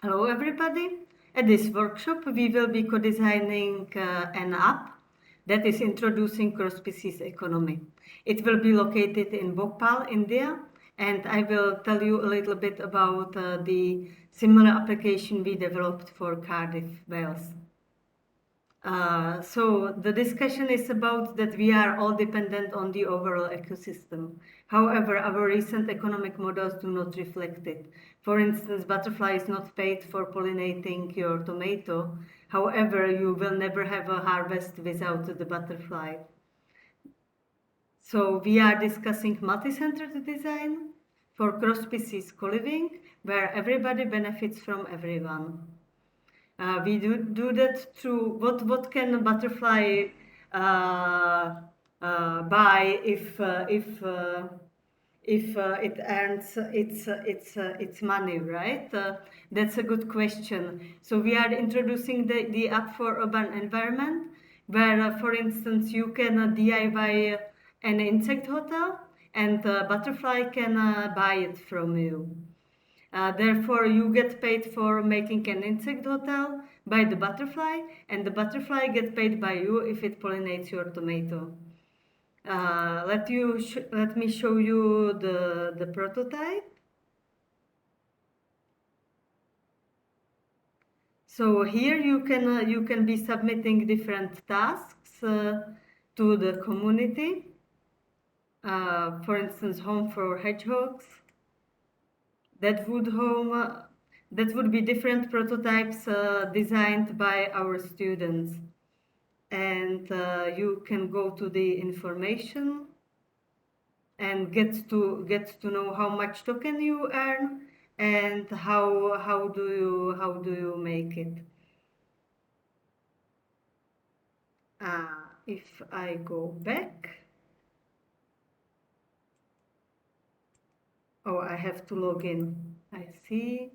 Hello everybody. At this workshop we will be co-designing an app that is introducing cross-species economy. It will be located in Bhopal, India, and I will tell you a little bit about the similar application we developed for Cardiff, Wales. So the discussion is about that we are all dependent on the overall ecosystem. However, our recent economic models do not reflect it. For instance, butterfly is not paid for pollinating your tomato. However, you will never have a harvest without the butterfly. So we are discussing multi-centered design for cross-species co-living, where everybody benefits from everyone. We do that through what can a butterfly buy if it earns its money, right? That's a good question. So we are introducing the app for urban environment, where, for instance, you can DIY an insect hotel, and butterfly can buy it from you. Therefore, you get paid for making an insect hotel by the butterfly, and the butterfly gets paid by you if it pollinates your tomato. Let me show you the prototype. So here you can be submitting different tasks to the community. For instance, home for hedgehogs. That would be different prototypes designed by our students, and you can go to the information and get to know how much token you earn and how do you make it. If I go back, oh, I have to log in. I see.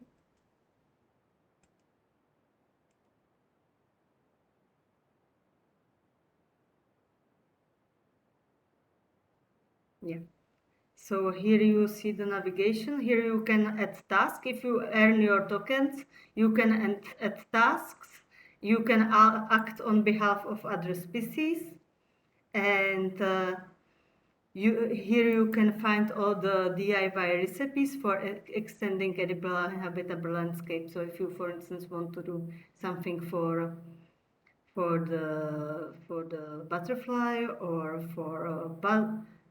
Yeah. So here you see the navigation. Here you can add tasks. If you earn your tokens, you can add tasks. You can act on behalf of other species. And here you can find all the DIY recipes for extending edible and habitable landscape. So if you, for instance, want to do something for the butterfly or for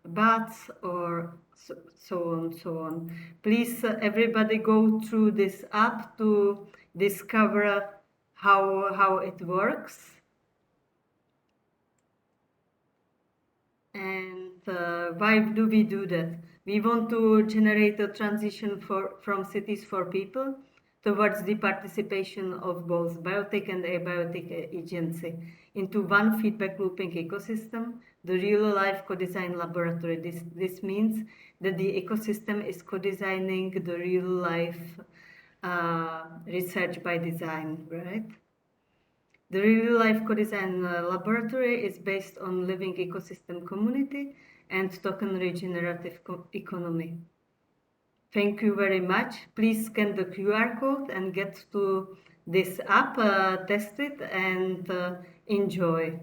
bats or so on. Please, everybody go through this app to discover how it works. And why do we do that? We want to generate a transition from cities for people towards the participation of both biotic and abiotic agency into one feedback looping ecosystem, the real-life co-design laboratory. This means that the ecosystem is co-designing the real-life research by design, right? The real-life co-design laboratory is based on living ecosystem community and token regenerative economy. Thank you very much. Please scan the QR code and get to this app, test it, and enjoy.